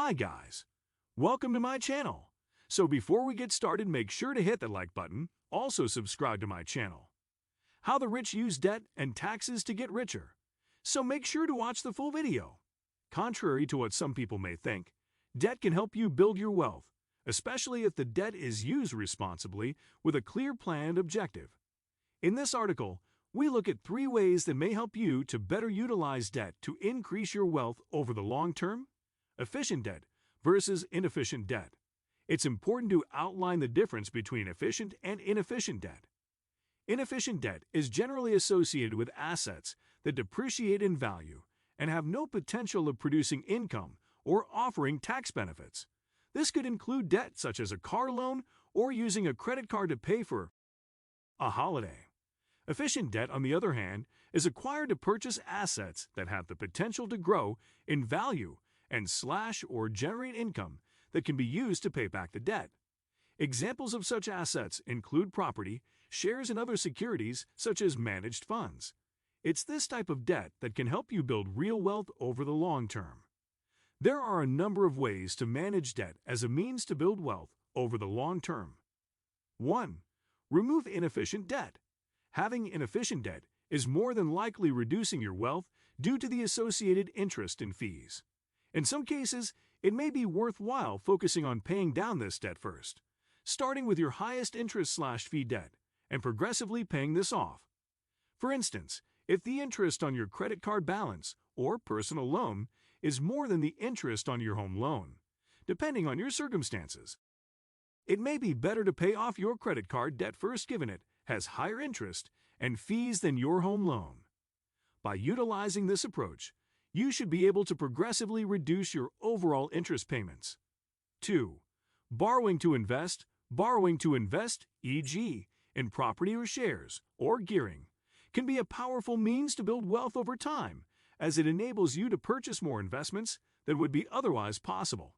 Hi guys, welcome to my channel. So before we get started, make sure to hit the like button, also subscribe to my channel. How the rich use debt and taxes to get richer. So make sure to watch the full video. Contrary to what some people may think, debt can help you build your wealth, especially if the debt is used responsibly with a clear plan and objective. In this article, we look at 3 ways that may help you to better utilize debt to increase your wealth over the long term. Efficient debt versus inefficient debt. It's important to outline the difference between efficient and inefficient debt. Inefficient debt is generally associated with assets that depreciate in value and have no potential of producing income or offering tax benefits. This could include debt such as a car loan or using a credit card to pay for a holiday. Efficient debt, on the other hand, is acquired to purchase assets that have the potential to grow in value and or generate income that can be used to pay back the debt. Examples of such assets include property, shares, and other securities such as managed funds. It's this type of debt that can help you build real wealth over the long term. There are a number of ways to manage debt as a means to build wealth over the long term. 1. Remove inefficient debt. Having inefficient debt is more than likely reducing your wealth due to the associated interest and fees. In some cases, it may be worthwhile focusing on paying down this debt first, starting with your highest interest/fee debt and progressively paying this off. For instance, if the interest on your credit card balance or personal loan is more than the interest on your home loan, depending on your circumstances, it may be better to pay off your credit card debt first, given it has higher interest and fees than your home loan. By utilizing this approach, you should be able to progressively reduce your overall interest payments. 2. Borrowing to invest. Borrowing to invest, e.g., in property or shares, or gearing, can be a powerful means to build wealth over time, as it enables you to purchase more investments than would be otherwise possible.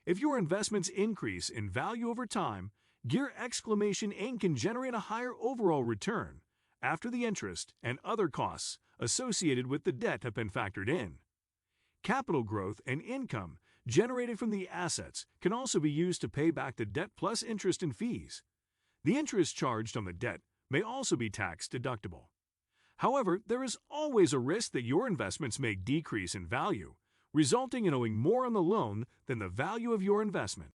If your investments increase in value over time, Gear Inc. can generate a higher overall return after the interest and other costs associated with the debt have been factored in. Capital growth and income generated from the assets can also be used to pay back the debt plus interest and fees. The interest charged on the debt may also be tax deductible. However, there is always a risk that your investments may decrease in value, resulting in owing more on the loan than the value of your investment.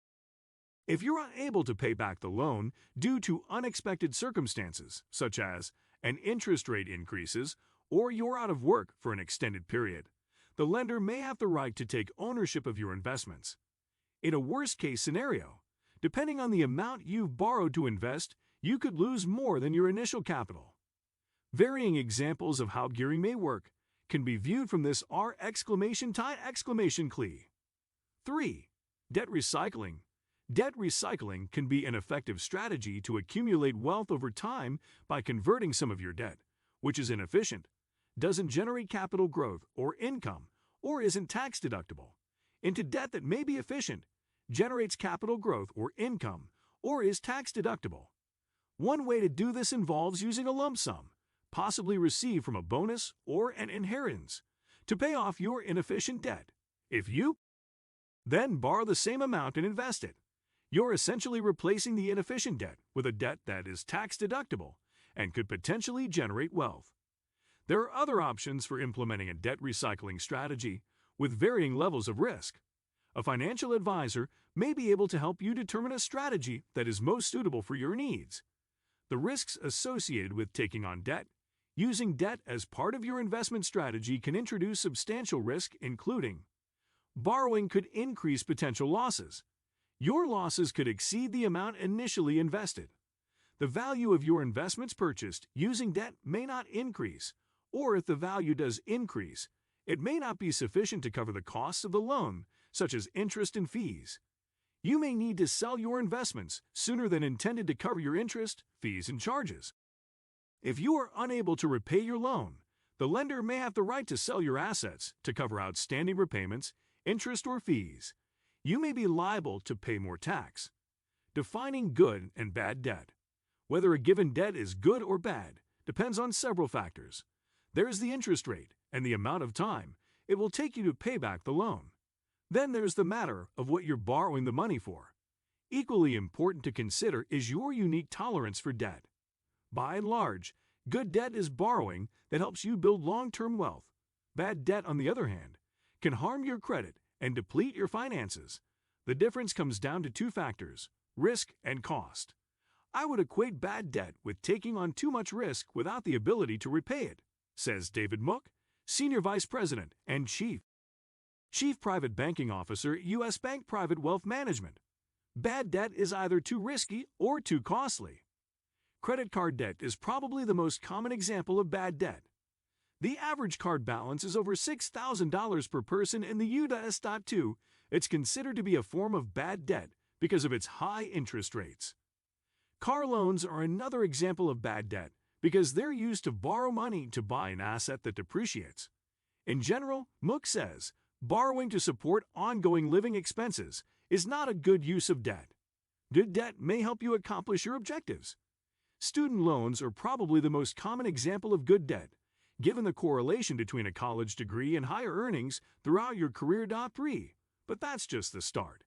If you're unable to pay back the loan due to unexpected circumstances, such as an interest rate increases or you're out of work for an extended period, the lender may have the right to take ownership of your investments. In a worst-case scenario, depending on the amount you've borrowed to invest, you could lose more than your initial capital. Varying examples of how gearing may work can be viewed from this R!! 3. Debt recycling. Debt recycling can be an effective strategy to accumulate wealth over time by converting some of your debt, which is inefficient, doesn't generate capital growth or income, or isn't tax deductible, into debt that may be efficient, generates capital growth or income, or is tax deductible. One way to do this involves using a lump sum, possibly received from a bonus or an inheritance, to pay off your inefficient debt. If you then borrow the same amount and invest it, you're essentially replacing the inefficient debt with a debt that is tax deductible and could potentially generate wealth. There are other options for implementing a debt recycling strategy with varying levels of risk. A financial advisor may be able to help you determine a strategy that is most suitable for your needs. The risks associated with taking on debt. Using debt as part of your investment strategy can introduce substantial risk, including borrowing could increase potential losses. Your losses could exceed the amount initially invested. The value of your investments purchased using debt may not increase, or if the value does increase, it may not be sufficient to cover the costs of the loan, such as interest and fees. You may need to sell your investments sooner than intended to cover your interest, fees, and charges. If you are unable to repay your loan, the lender may have the right to sell your assets to cover outstanding repayments, interest, or fees. You may be liable to pay more tax. Defining good and bad debt. Whether a given debt is good or bad depends on several factors. There is the interest rate and the amount of time it will take you to pay back the loan. Then there's the matter of what you're borrowing the money for. Equally important to consider is your unique tolerance for debt. By and large, good debt is borrowing that helps you build long-term wealth. Bad debt, on the other hand, can harm your credit and deplete your finances. The difference comes down to two factors: risk and cost. I would equate bad debt with taking on too much risk without the ability to repay it, says David Mook, Senior Vice President and Chief Private Banking Officer at U.S. Bank Private Wealth Management. Bad debt is either too risky or too costly. Credit card debt is probably the most common example of bad debt. The average card balance is over $6,000 per person in the U.S.2. It's considered to be a form of bad debt because of its high interest rates. Car loans are another example of bad debt because they're used to borrow money to buy an asset that depreciates. In general, Mook says, borrowing to support ongoing living expenses is not a good use of debt. Good debt may help you accomplish your objectives. Student loans are probably the most common example of good debt, given the correlation between a college degree and higher earnings throughout your career. But that's just the start.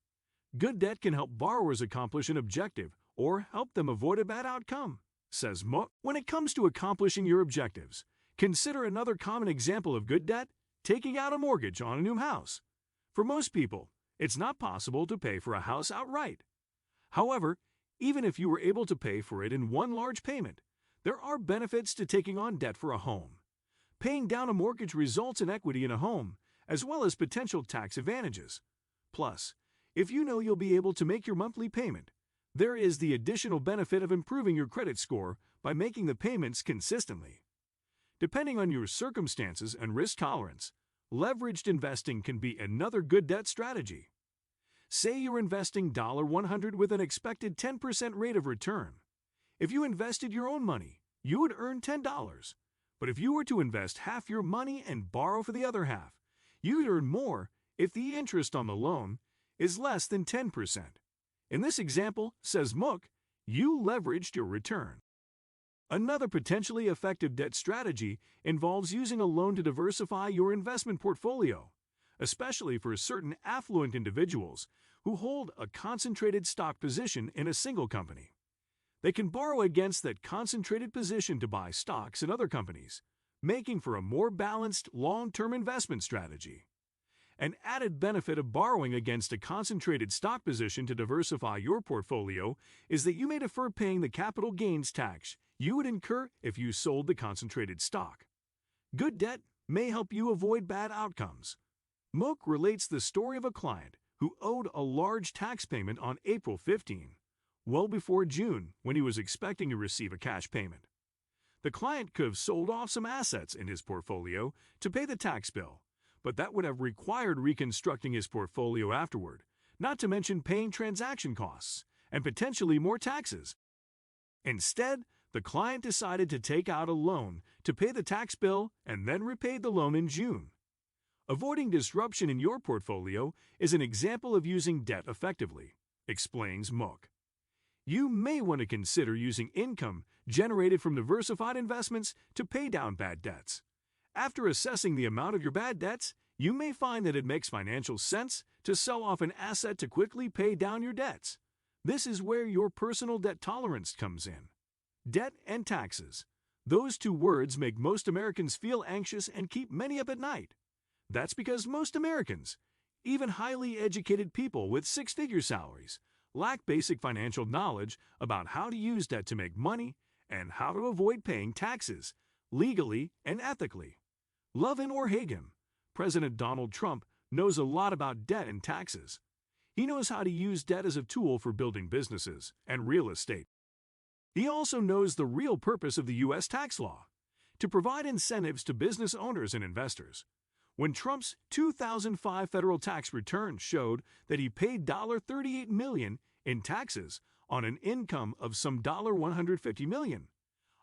Good debt can help borrowers accomplish an objective or help them avoid a bad outcome, says Mook. When it comes to accomplishing your objectives, consider another common example of good debt: taking out a mortgage on a new house. For most people, it's not possible to pay for a house outright. However, even if you were able to pay for it in one large payment, there are benefits to taking on debt for a home. Paying down a mortgage results in equity in a home, as well as potential tax advantages. Plus, if you know you'll be able to make your monthly payment, there is the additional benefit of improving your credit score by making the payments consistently. Depending on your circumstances and risk tolerance, leveraged investing can be another good debt strategy. Say you're investing $100 with an expected 10% rate of return. If you invested your own money, you would earn $10. But if you were to invest half your money and borrow for the other half, you'd earn more if the interest on the loan is less than 10%. In this example, says Mook, you leveraged your return. Another potentially effective debt strategy involves using a loan to diversify your investment portfolio, especially for certain affluent individuals who hold a concentrated stock position in a single company. They can borrow against that concentrated position to buy stocks in other companies, making for a more balanced long-term investment strategy. An added benefit of borrowing against a concentrated stock position to diversify your portfolio is that you may defer paying the capital gains tax you would incur if you sold the concentrated stock. Good debt may help you avoid bad outcomes. Mook relates the story of a client who owed a large tax payment on April 15, well before June, when he was expecting to receive a cash payment. The client could have sold off some assets in his portfolio to pay the tax bill, but that would have required reconstructing his portfolio afterward, not to mention paying transaction costs and potentially more taxes. Instead, the client decided to take out a loan to pay the tax bill and then repaid the loan in June. Avoiding disruption in your portfolio is an example of using debt effectively, explains Mook. You may want to consider using income generated from diversified investments to pay down bad debts. After assessing the amount of your bad debts, you may find that it makes financial sense to sell off an asset to quickly pay down your debts. This is where your personal debt tolerance comes in. Debt and taxes. Those two words make most Americans feel anxious and keep many up at night. That's because most Americans, even highly educated people with six-figure salaries, lack basic financial knowledge about how to use debt to make money and how to avoid paying taxes, legally and ethically. Love him or hate him, President Donald Trump knows a lot about debt and taxes. He knows how to use debt as a tool for building businesses and real estate. He also knows the real purpose of the U.S. tax law: to provide incentives to business owners and investors. When Trump's 2005 federal tax return showed that he paid $38 million in taxes on an income of some $150 million,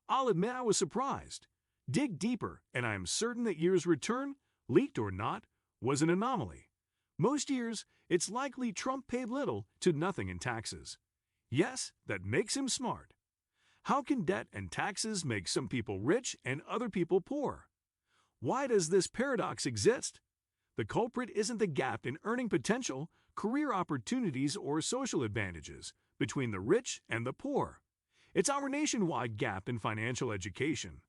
I'll admit I was surprised. Dig deeper, and I am certain that year's return, leaked or not, was an anomaly. Most years, it's likely Trump paid little to nothing in taxes. Yes, that makes him smart. How can debt and taxes make some people rich and other people poor? Why does this paradox exist? The culprit isn't the gap in earning potential, career opportunities, or social advantages between the rich and the poor. It's our nationwide gap in financial education.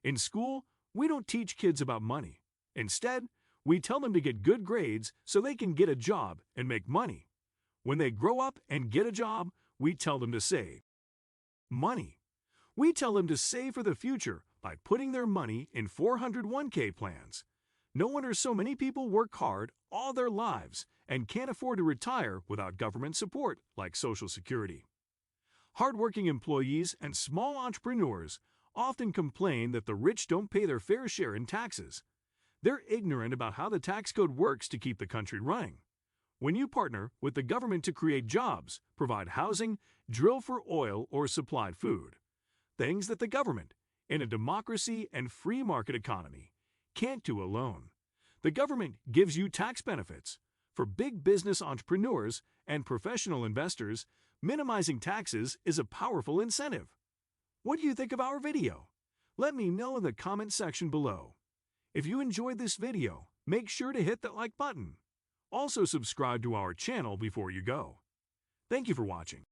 In school, we don't teach kids about money. Instead, we tell them to get good grades so they can get a job and make money. When they grow up and get a job, we tell them to save money. We tell them to save for the future by putting their money in 401k plans. No wonder so many people work hard all their lives and can't afford to retire without government support like Social Security. Hardworking employees and small entrepreneurs often complain that the rich don't pay their fair share in taxes. They're ignorant about how the tax code works to keep the country running. When you partner with the government to create jobs, provide housing, drill for oil, or supply food, things that the government, in a democracy and free market economy, can't do alone. The government gives you tax benefits. For big business entrepreneurs and professional investors, minimizing taxes is a powerful incentive. What do you think of our video? Let me know in the comment section below. If you enjoyed this video, make sure to hit that like button. Also subscribe to our channel before you go. Thank you for watching.